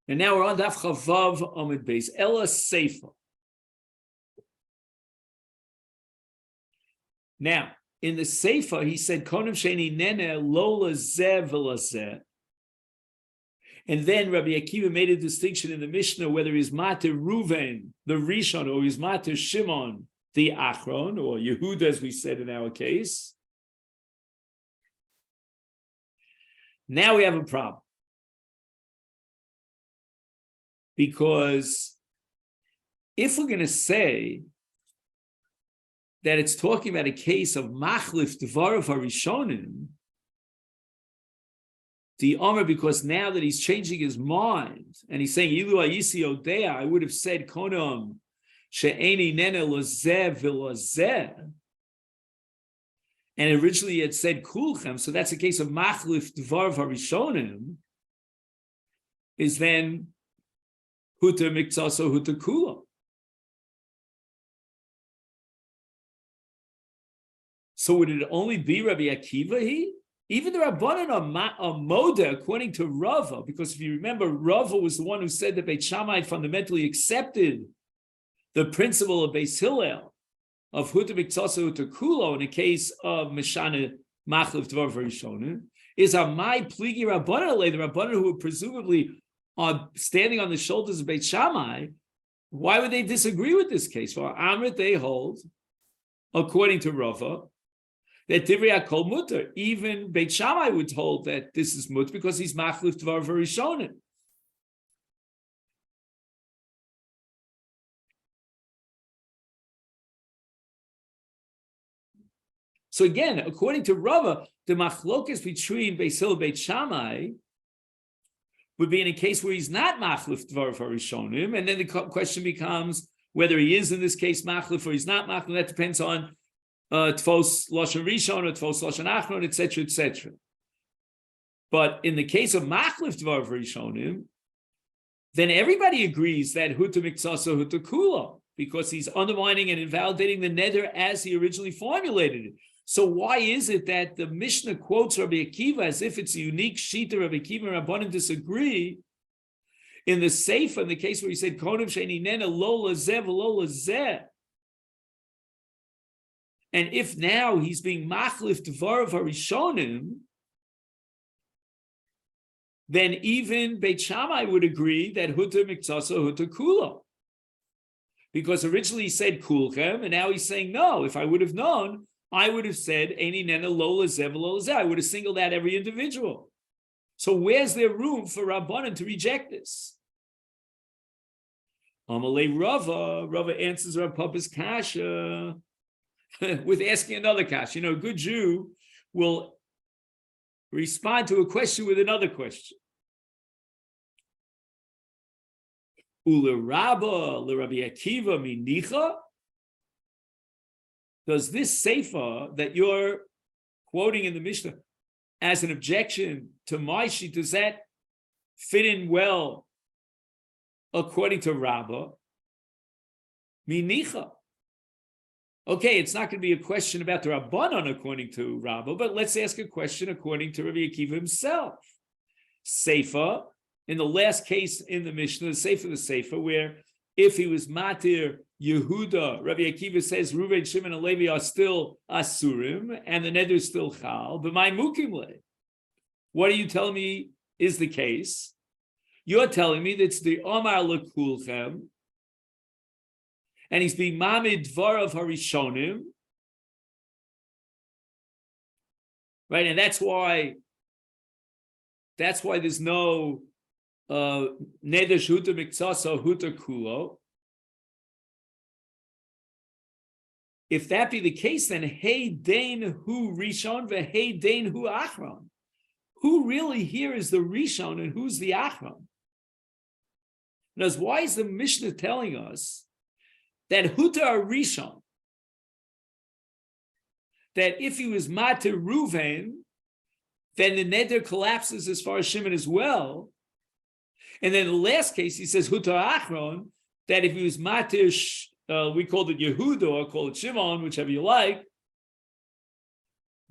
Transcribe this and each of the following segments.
And now we're on Daf Chavav Amid Beis. Ella Seifa. Now, in the Seifa, he said, Konim Sheni Nene Lola Zeh V'la Zeh. And then Rabbi Akiva made a distinction in the Mishnah whether he's Mater Ruven, the Rishon, or he's Mater Shimon, the Achron, or Yehuda, as we said in our case. Now we have a problem. Because if we're going to say that it's talking about a case of Machlif Dvarav HaRishonim, the Omer, because now that he's changing his mind and he's saying Ilu Ayisi Odea, I would have said Konam She'eni Nene Lozeh V'Lozeh, and originally it said Kulchem, so that's a case of Machlif Dvarav HaRishonim, is then Huta Mikzaso Huta Kula. So would it only be Rabbi Akiva? Even the Rabbanan are Moda, according to Rava, because if you remember, Rava was the one who said that Beit Shammai fundamentally accepted the principle of Beis Hillel of Huta Mikzaso Huta Kula in a case of Meshana Machlif Dvar Rishonim, is Amai Pligi Rabbanan, the Rabbanan who would presumably are standing on the shoulders of Beit Shammai. Why would they disagree with this case? For Amrit, they hold, according to Rava, that Divrei HaKol Mutter, even Beit Shammai would hold that this is Mutter because he's Machlif Dvar V'Rishonim. So again, according to Rava, the machlokas between Beis Hillel and Beit Shammai would be in a case where he's not Machlif Dvar V'Rishonim, and then the question becomes whether he is in this case Machlif or he's not Machlif. That depends on Tvos Lashon Rishon or Tvos Lashon Achron, etc., etc. But in the case of Machlif Dvar V'Rishonim, then everybody agrees that Huta Mikzaso Huta Kula, because he's undermining and invalidating the neder as he originally formulated it. So why is it that the Mishnah quotes Rabbi Akiva as if it's a unique shita? Rabbi Akiva and Rabbanan disagree. In the Seifa, in the case where he said Konim Sheni Nene Lo Lazeh V'Lo Lazeh, and if now he's being Machlif Dvarav HaRishonim, then even Beit Shammai would agree that Huta Mikzaso Huta Kula, because originally he said Kulchem, and now he's saying no. If I would have known, I would have said Eini Nene Lo Lazeh V'Lo Lazeh. I would have singled out every individual. So where's there room for Rabbanan to reject this? Amalei Rava answers Rav Papa's kasha with asking another kasha. A good Jew will respond to a question with another question. Ule Rabba Rabbi Akiva minicha. Does this Seifa that you're quoting in the Mishnah as an objection to my sheet, does that fit in well according to Rabba? Minicha. Okay, it's not going to be a question about the Rabbanon according to Rabba, but let's ask a question according to Rabbi Akiva himself. Seifa, in the last case in the Mishnah, the Seifa, where if he was Matir Yehuda, Rabbi Akiva says Reuven, Shimon, and Levi are still Asurim, and the Neder is still Chal, but my Mukimle. What are you telling me is the case? You're telling me that it's the Omar Lekulchem, and he's being Mamid Dvarav HaRishonim, right? And that's why there's no Neder Huta Mikzaso Huta Kulo. If that be the case, then Hey Dain Hu Rishon ve Hey Dain Hu Achron. Who really here is the Rishon and who's the Achron? Because why is the Mishnah telling us that Huta Rishon, that if he was Mater Ruven, then the Neder collapses as far as Shimon as well. And then in the last case, he says Huta Achron, that if he was Mater, we called it Yehuda or call it Shimon, whichever you like,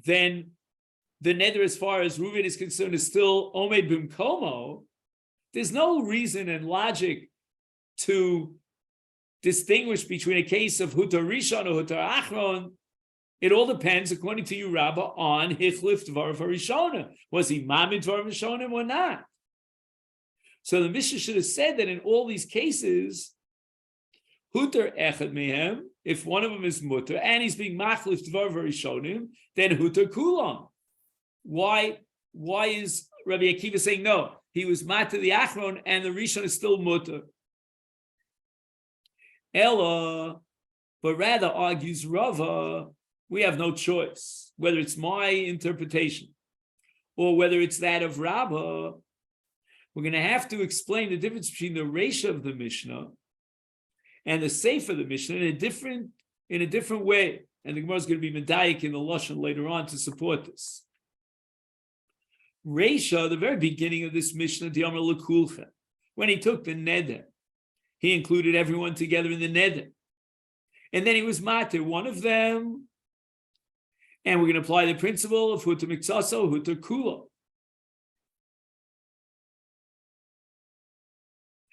then the Neder as far as Reuven is concerned is still Omed Bimkomo, There's no reason and logic to distinguish between a case of Hutar Rishon or Hutar Achron. It all depends, according to you, Rabbah, on Hichlif Dvar Rishonim. Was he Mamid Dvar Rishonim or not? So the Mishnah should have said that in all these cases, Hutar Echad Mehem, if one of them is Mutter, and he's being Machlif Dvar Rishonim, then Hutar Kulam. Why is Rabbi Akiva saying no? He was Mata the Achron, and the Rishon is still Mutter. Ella, but rather argues Rava, we have no choice, whether it's my interpretation or whether it's that of Rabbah. We're going to have to explain the difference between the Reisha of the Mishnah and the Sefer of the Mishnah in a different way. And the Gemara is going to be medayik in the Lashon later on to support this. Reisha, the very beginning of this Mishnah, Diamar L'Kulcha, when he took the Neder, he included everyone together in the Neder. And then he was matir, one of them, and we're going to apply the principle of Hutar Miksaso, Hutar Kula.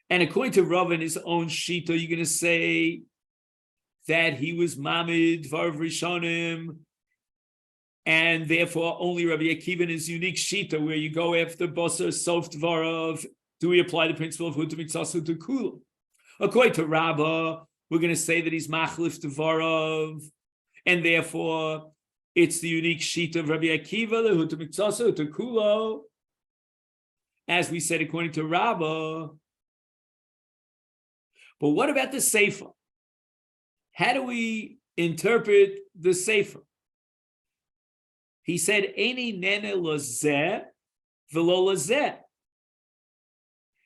And according to Rav in his own Shita, you're going to say that he was Mamid, Dvar Rishonim, and therefore only Rabbi Akiva in his unique Shita, where you go after Basar, Sof Dvarav, do we apply the principle of Hutar Miksaso, Hutar Kula? According to Rabbah, we're going to say that he's Machlif Dvarav, and therefore it's the unique sheet of Rabbi Akiva, the Hutar Miksaso, Hutar Kulo. As we said, according to Rabbah. But what about the Sefer? How do we interpret the Sefer? He said, Eini nene lazeh v'lo lazeh.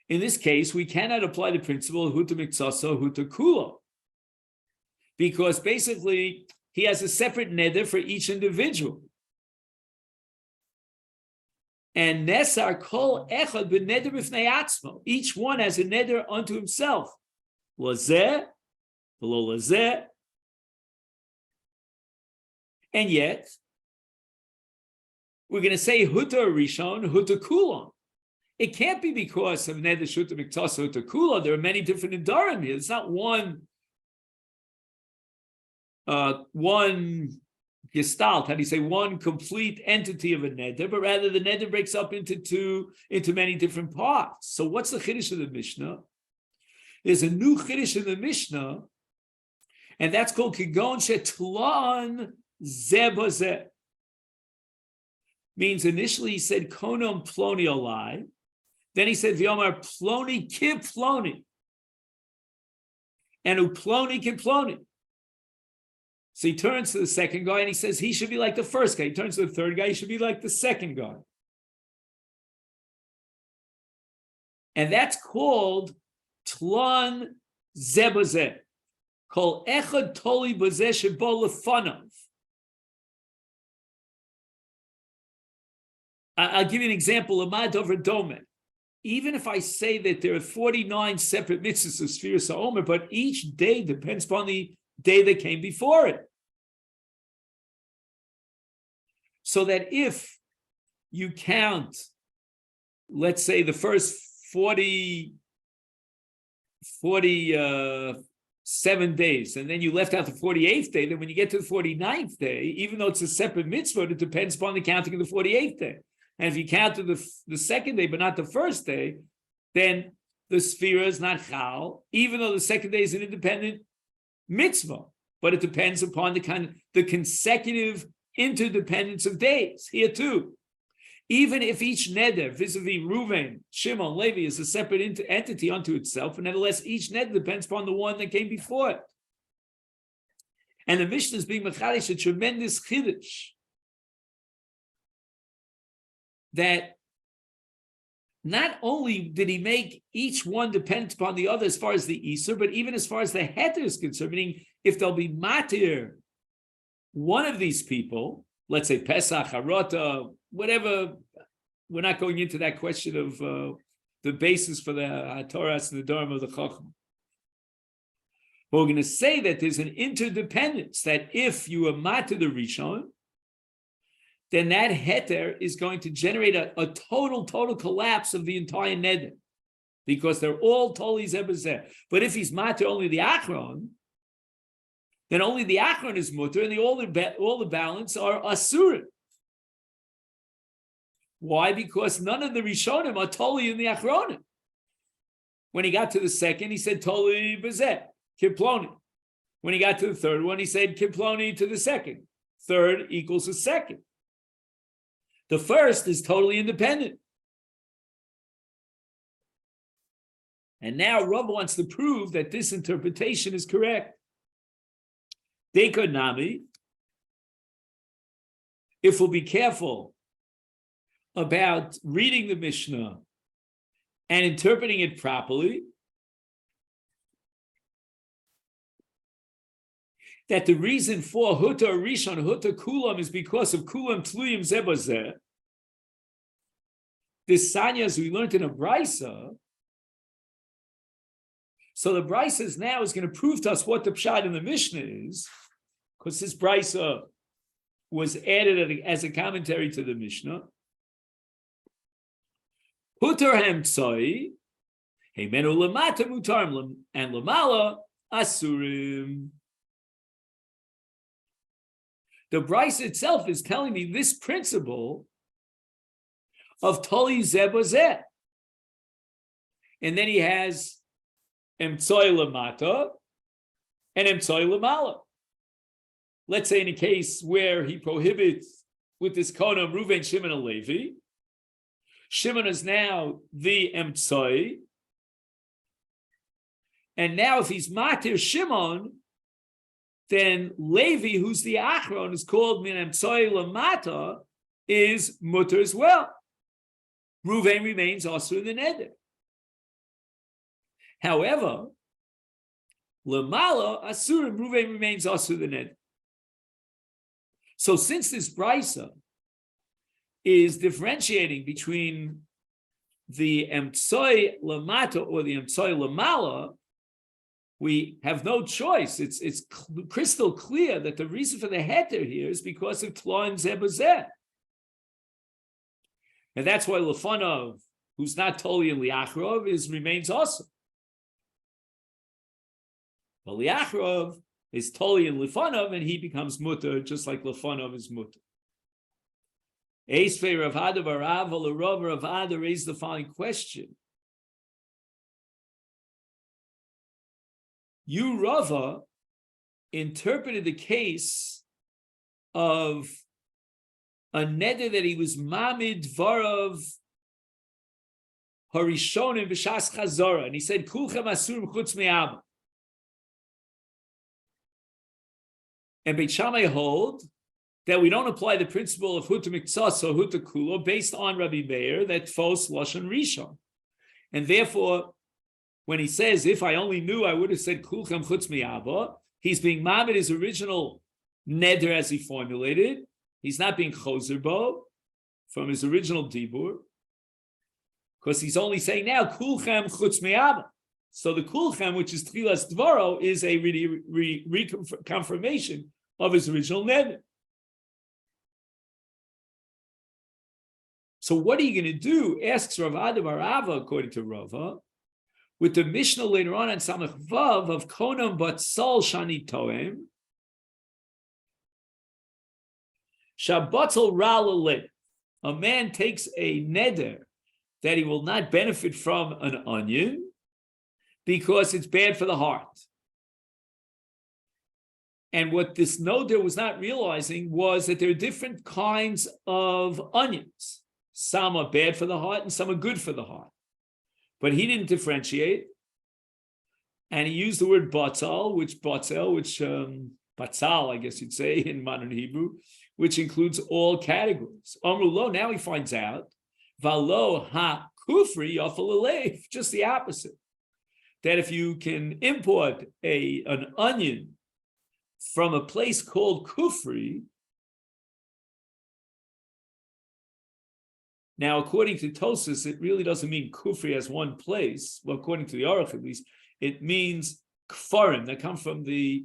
In this case, we cannot apply the principle of Hutar Miksaso, Hutar Kulo, because basically he has a separate neder for each individual. And nesar kol echad b'neder b'fnei atzmo. Each one has a neder unto himself. Lazeh, v'lo lazeh. And yet, we're going to say Hutar Rishon, Hutar Kulon. It can't be because of Neder Shuta Miktaso Hutar Kulon. There are many different Nedarim here. It's not one gestalt, how do you say, one complete entity of a neder, but rather the neder breaks up into many different parts. So what's the chiddush of the Mishnah? There's a new chiddush in the Mishnah, and that's called kigon shetlan zeh b'zeh. Means initially he said konom ploni olai, then he said v'yomar ploni ki ploni, and uploni ki ploni. So he turns to the second guy and he says he should be like the first guy. He turns to the third guy, he should be like the second guy. And that's called Tlon Zebazeh. Kol Echad Toli Bazeh Shebo Lefanav. I'll give you an example of Mad over Domen. Even if I say that there are 49 separate mitzvahs of Sfiras HaOmer, but each day depends upon the day that came before it. So that if you count, let's say the first 47 days, and then you left out the 48th day, then when you get to the 49th day, even though it's a separate mitzvah, it depends upon the counting of the 48th day. And if you counted the second day, but not the first day, then the Sfira is not Chal, even though the second day is an independent mitzvah, but it depends upon the consecutive interdependence of days. Here too, even if each neder vis-a-vis Reuven, Shimon, Levi is a separate entity unto itself, but nevertheless each neder depends upon the one that came before it. And the Mishnah is being machadish a tremendous chiddush that not only did he make each one dependent upon the other as far as the Isur, but even as far as the Heter is concerned, meaning if there'll be Matir, one of these people, let's say Pesach, Harota, whatever, we're not going into that question of the basis for the Torah and the Nedarim of the Chacham. But we're going to say that there's an interdependence, that if you are Matir the Rishon, then that heter is going to generate a total collapse of the entire neder. because they're all totally zebazeh. But if he's matter only the achron, then only the achron is mutter, and all the balance are asurim. Why? Because none of the rishonim are totally in the achronim. When he got to the second, he said totally bezeh, kiploni. When he got to the third one, he said kiploni to the second. Third equals a second. The first is totally independent. And now Rav wants to prove that this interpretation is correct. Dekonami, if we'll be careful about reading the Mishnah and interpreting it properly, that the reason for Huta Rishon, Huta Kulam is because of Kulam Tluyim Zebazeh. This Sanyas we learned in a Brisa. So the Brisa now is going to prove to us what the Pshat in the Mishnah is, because this Brisa was added as a commentary to the Mishnah. Hutar Hemtsoi, Heimenu Lamata Mutarim, and Lamala Asurim. The Brisa itself is telling me this principle of Toli Zebazeh. And then he has Emtsoi Lamata and Emtsoi Lamala. Let's say in a case where he prohibits with this Konam Reuven, Shimon, and Levi. Shimon is now the Emtsoi. And now if he's Matir Shimon, then Levi, who's the Achron, is called Min Emtsoi Lamata, is Mutter as well. Reuven remains also in the Neder. However, Lamala Asurim, Reuven remains also in the Neder. So since this Brisa is differentiating between the Emtsoi Lamata or the Emtsoi Lamala, we have no choice. It's crystal clear that the reason for the heter here is because of Tloim Zebazeh. And that's why Lefanov, who's not totally in Liachrov, remains awesome. But Liachrov is totally in Lefanov, and he becomes mutter, just like Lefanov is mutter. Eisvei Rav Ada Barav Rav Ada raised the following question. You, Rava, interpreted the case of a neder that he was mamid varav harishonim b'shas chazara, and he said kulchem asurim chutz me'abba. And Beit Shammai hold that we don't apply the principle of huta miktsas or huta kulo based on Rabbi Meir that fos lashon rishon, and therefore, when he says, if I only knew, I would have said kulchem chutz me'abba, he's being mamid his original neder as he formulated. He's not being choser bo from his original dibur, because he's only saying now kulchem chutz me'abba. So the kulchem, which is tchilas dvaro, is a reconfirmation of his original neder. So what are you going to do? Asks Rav Ada bar Rava, according to Rava, with the Mishnah later on Samach Vav of Konam Batzal Shani Toem, Shabbatel Ralale. A man takes a neder that he will not benefit from an onion because it's bad for the heart. And what this neder was not realizing was that there are different kinds of onions. Some are bad for the heart and some are good for the heart. But he didn't differentiate. And he used the word batzal, batzal, I guess you'd say in modern Hebrew, which includes all categories. Amrulo, now he finds out, valo ha kufri yafal, just the opposite. That if you can import an onion from a place called Kufri, now according to Tosas, it really doesn't mean Kufri as one place. Well, according to the Aruch at least, it means Kfarim that come from the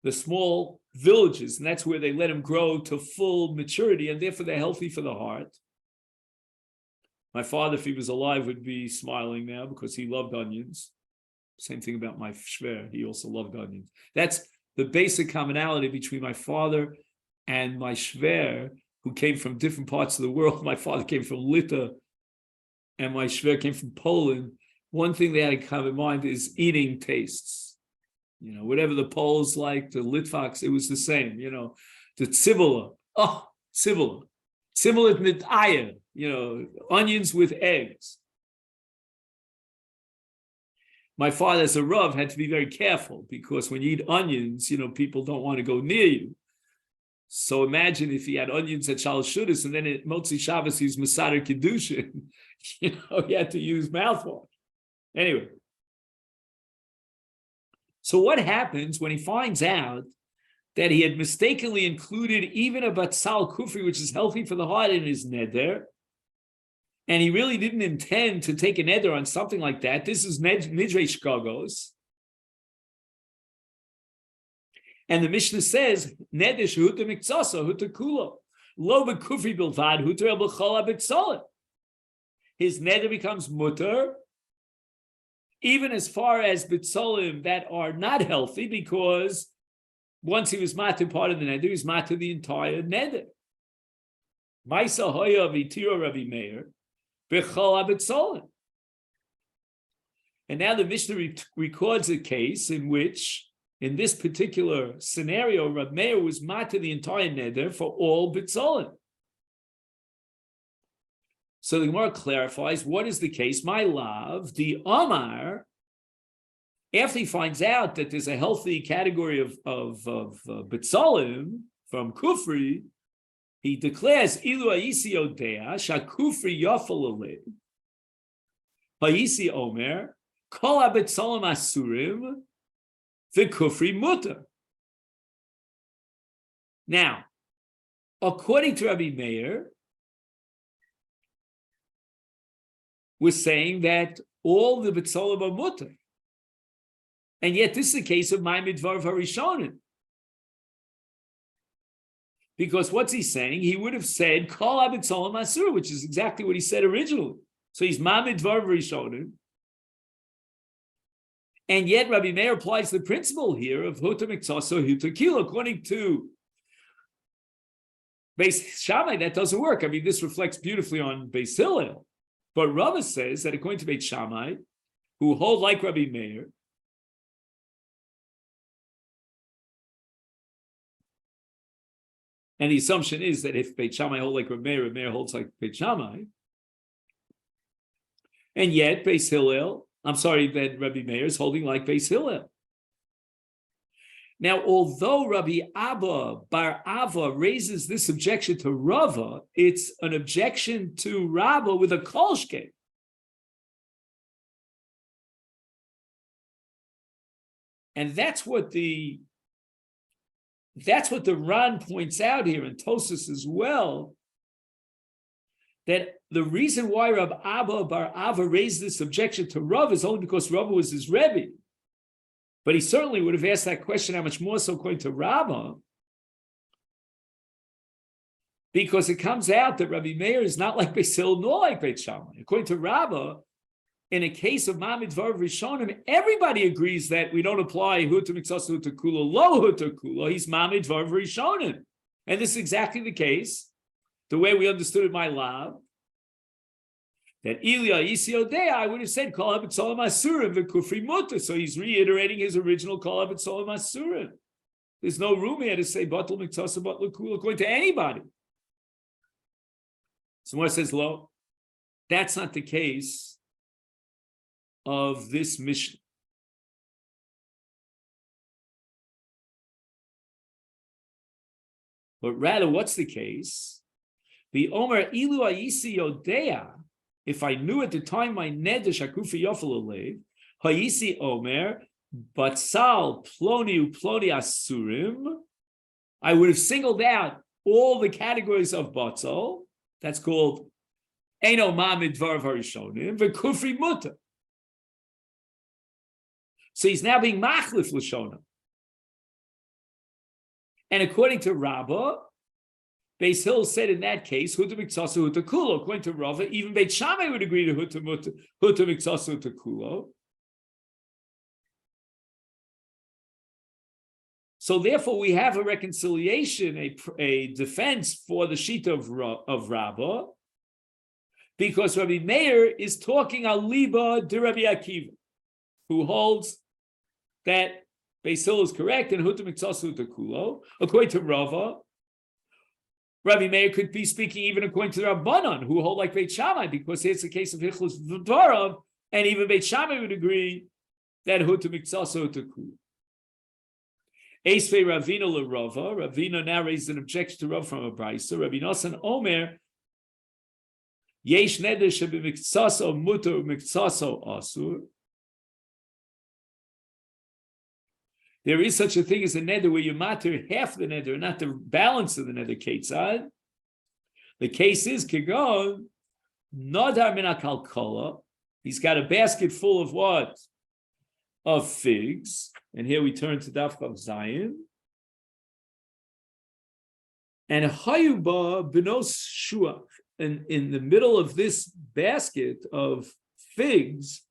small villages, and that's where they let them grow to full maturity, and therefore they're healthy for the heart. My father, if he was alive, would be smiling now because he loved onions. Same thing about my shver. He also loved onions. That's the basic commonality between my father and my shver, who came from different parts of the world. My father came from Lithuania, and my shver came from Poland. One thing they had in common mind is eating tastes. Whatever the Poles liked, the Litvaks, it was the same. The tzivula. Oh, tzivula. Tzivula mit Eier. Onions with eggs. My father, as a Rav, had to be very careful because when you eat onions, people don't want to go near you. So imagine if he had onions at Shalosh Shudas and then at Motzi Shabbos he was Masader Kedushin. He had to use mouthwash. Anyway. So what happens when he finds out that he had mistakenly included even a batzal kufri, which is healthy for the heart, in his neder, and he really didn't intend to take a neder on something like that? This is Nidrei Shkagos. And the Mishnah says, Neder shehuta miktsasa, huta kula. Lo bekufri bilvad, huta el b'chol ha-b'tzolim. His neder becomes mutter, even as far as bitzolim that are not healthy, because once he was matir part of the neder, he was matir the entire neder. Maisa hoya v'tiro Rabbi Meir b'chol ha-b'tzolim. And now the Mishnah records a case in which, in this particular scenario, Rabbi Meir was matir the entire neder for all bitzolim. So the Gemara clarifies what is the case. My love, the Amar, after he finds out that there's a healthy category of bitzolim from kufri, he declares ilu ha'isi odea shakufri yafal alei ha'isi omer kol ha'bitzolim asurim v'kufri mutter. Now, according to Rabbi Meir, was saying that all the bitzolim are mutter. And yet this is the case of my midvar harishonim. Because what's he saying? He would have said, kol ha-bitzolim asur, which is exactly what he said originally. So he's ma midvar harishonim. And yet Rabbi Meir applies the principle here of huta miktsasa, huta kilo. According to Beis Shammai, that doesn't work. I mean, this reflects beautifully on Beis Hillel. But Rava says that according to Beit Shammai, who hold like Rabbi Meir, and the assumption is that if Beit Shammai hold like Rabbi Meir holds like Beit Shammai, and yet that Rabbi Meir is holding like Beis Hillel. Now, although Rabbi Abba Bar Ava raises this objection to Rava, it's an objection to Rabba with a kolshke. And that's what the Ran points out here, and Tosas as well, that the reason why Rabbi Abba Bar Ava raised this objection to Rava is only because Rava was his Rebbe. But he certainly would have asked that question, how much more so according to Rabbah, because it comes out that Rabbi Meir is not like Beis Hillel nor like Beit Shammai. According to Rabbah, in a case of Mamid Dvar Rishonim, everybody agrees that we don't apply Huta Miksasa Huta Kula, Lo Huta Kula. He's Mamid Dvar Rishonim. And this is exactly the case, the way we understood it, my love. That Ilya Isiodea, I would have said Kol HaBitzolim Asurim v'Kufri Mutter. So he's reiterating his original Kol HaBitzolim Asurim. There's no room here to say Batul Miktasa Batul Kula according to anybody. Someone says, Lo, that's not the case of this Mishnah. But rather, what's the case? The Omer Ilu Ayisi Yodea. If I knew at the time my neder shakufi yofel alev, hayisi omer, batzal ploni uploni asurim, I would have singled out all the categories of batzal. That's called eno ma midvar harishonim v'kufri mutter. So he's now being machlif l'shonim. And according to Rabbah, Beis Hill said in that case, Huta Miksaso Huta Kulo. According to Rava, even Beit Shammai would agree to Huta Miksaso Huta Kulo. So therefore, we have a reconciliation, a defense for the Shita of Rabbah, because Rabbi Meir is talking al liba de Rabbi Akiva, who holds that Beis Hill is correct and Huta Miksaso Huta Kulo. According to Rava, Rabbi Meir could be speaking even according to the Rabbanon, who hold like Beit Shammai, because it's a case of Hichlus V'dvarav, and even Beit Shammai would agree that Huta Miksaso Huta Kulo. Eisvei Ravina LeRava. Ravina now raised an objection to Rav from a brisa. Rabbi Nosson Omer, Yesh neder shebi miksaso muter miksaso asur. There is such a thing as a neder where you matter half the neder, not the balance of the neder. Ketzad. The case is Kigon Nadar min hakalkola. He's got a basket full of what? Of figs. And here we turn to Daf Chav Zayin. And Hayuba Benos Shuach. And in the middle of this basket of figs,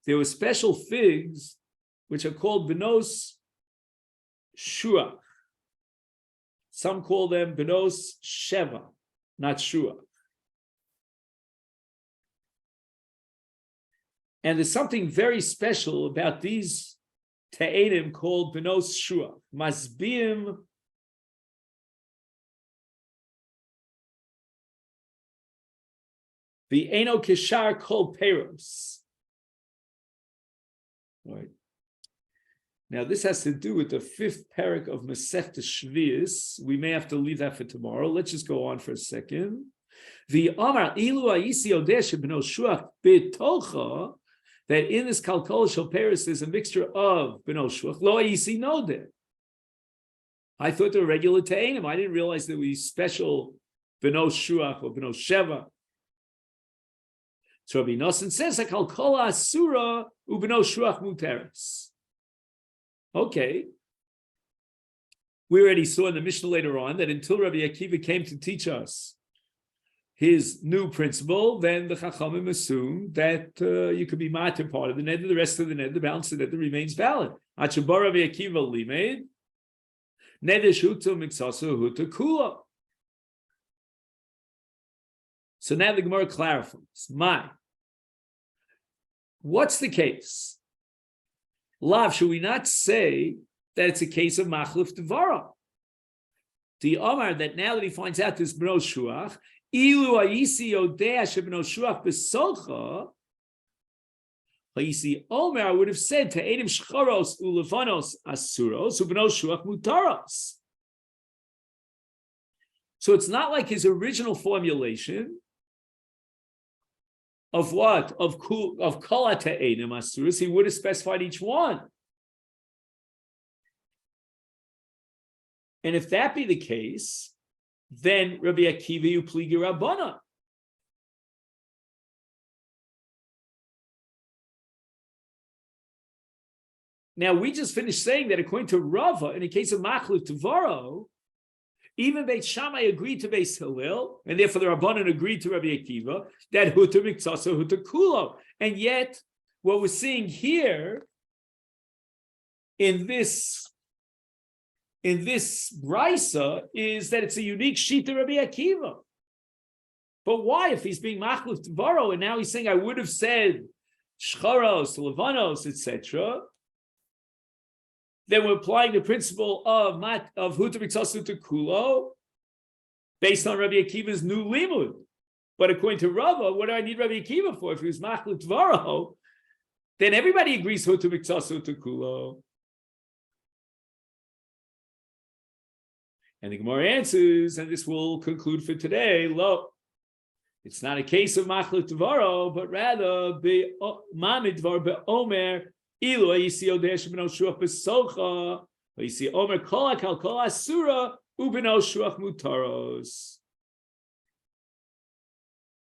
there were special figs which are called Benos Shuach. Some call them Benos Sheva, not Shuach. And there's something very special about these Ta'edim called Benos Shuach. Masbiim the Eno Kishar Kol Peros. All right. Now, this has to do with the fifth parak of Masechet Shvius. We may have to leave that for tomorrow. Let's just go on for a second. The Amar Ilu Aisi Odesh Benos Shuach B'Tocha, that in this Kalkol Shel Peros there's a mixture of Benos Shuach. Lo Aisi Nodeh. I thought they were regular Ta'enim. I didn't realize there were special Benos Shuach or Benos Sheva. So Rabbi Nosson says, "Kalkol Asura uBenos Shuach Muteres." Okay. We already saw in the Mishnah later on that until Rabbi Akiva came to teach us his new principle, then the Chachamim assumed that you could be matter part of the neder, the rest of the neder, the balance of the neder remains valid. Achabar Rabbi Akiva limed neder shuto miksaso huta kula. So now the Gemara clarifies. What's the case? Lav, should we not say that it's a case of machlif devara? The Omar, that now that he finds out this Benos Shuach, ilu ayisi odea shebenos Shuach besolcha, ayisi Omer, I would have said to edim shcharos ulevanos asuros ubenos Shuach mutaros. So it's not like his original formulation of what? Of kol ha'te'edim asuros. He would have specified each one. And if that be the case, then Rabbi Akiva upligi Rabbana. Now we just finished saying that according to Rava, in the case of Machluf Tavaro, even Beit Shammai agreed to Beis Hillel, and therefore the Rabbanan agreed to Rabbi Akiva that Huta Miksaso Huta Kulo. And yet, what we're seeing here in this brisa is that it's a unique shita Rabbi Akiva. But why, if he's being machluf tvaro, and now he's saying I would have said shcharos, levanos, etc., then we're applying the principle of huta miksaso huta kulo based on Rabbi Akiva's new limud. But according to Rava, what do I need Rabbi Akiva for? If he was machluf tvaro, then everybody agrees huta miksaso huta kulo. And the Gemara answers, and this will conclude for today, lo, it's not a case of machluf tvaro, but rather mamid dvar be'omer ilu ayisi odesh benos shuach besocha ayisi omer kol hakal kol asura ubenos shuach mutaros.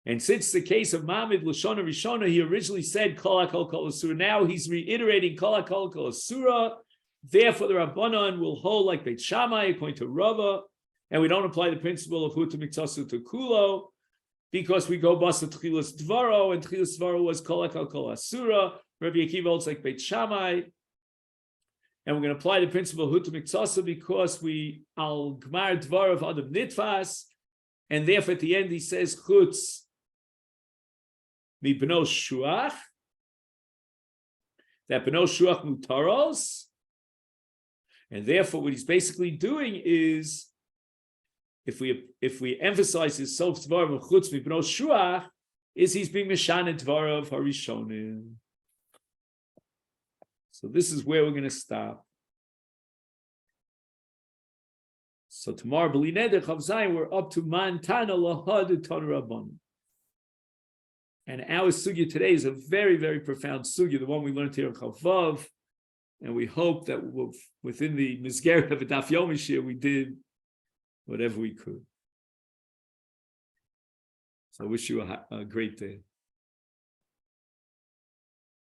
And since the case of mamid lashona rishona, he originally said kol hakal kol asura. Now he's reiterating kol hakal kol asura. Therefore, the Rabbanan will hold like Beit Shammai, according to Rava, and we don't apply the principle of hutu miktasu to kulo, because we go basa tchilas dvaro, and tchilas dvaro was kolak al kol asura. Rabbi Akiva holds like Beit Shammai, and we're going to apply the principle of hutu miktasu because we al gmar dvaro of adam nitfas, and therefore at the end he says chutz mi beno shuach, that beno shuach mutaros, and therefore what he's basically doing is, if we emphasize his self dvarav chutz mi beno shuach, is he's being mishana dvarav harishonim. So this is where we're going to stop. So tomorrow, B'li Neder Chav Zayin, we're up to Man Tana Lahad Ton Rabban. And our sugya today is a very, very profound sugya, the one we learned here in Chav Vav. And we hope that within the Mizgeret of a Daf Yomi Shir, we did whatever we could. So I wish you a great day.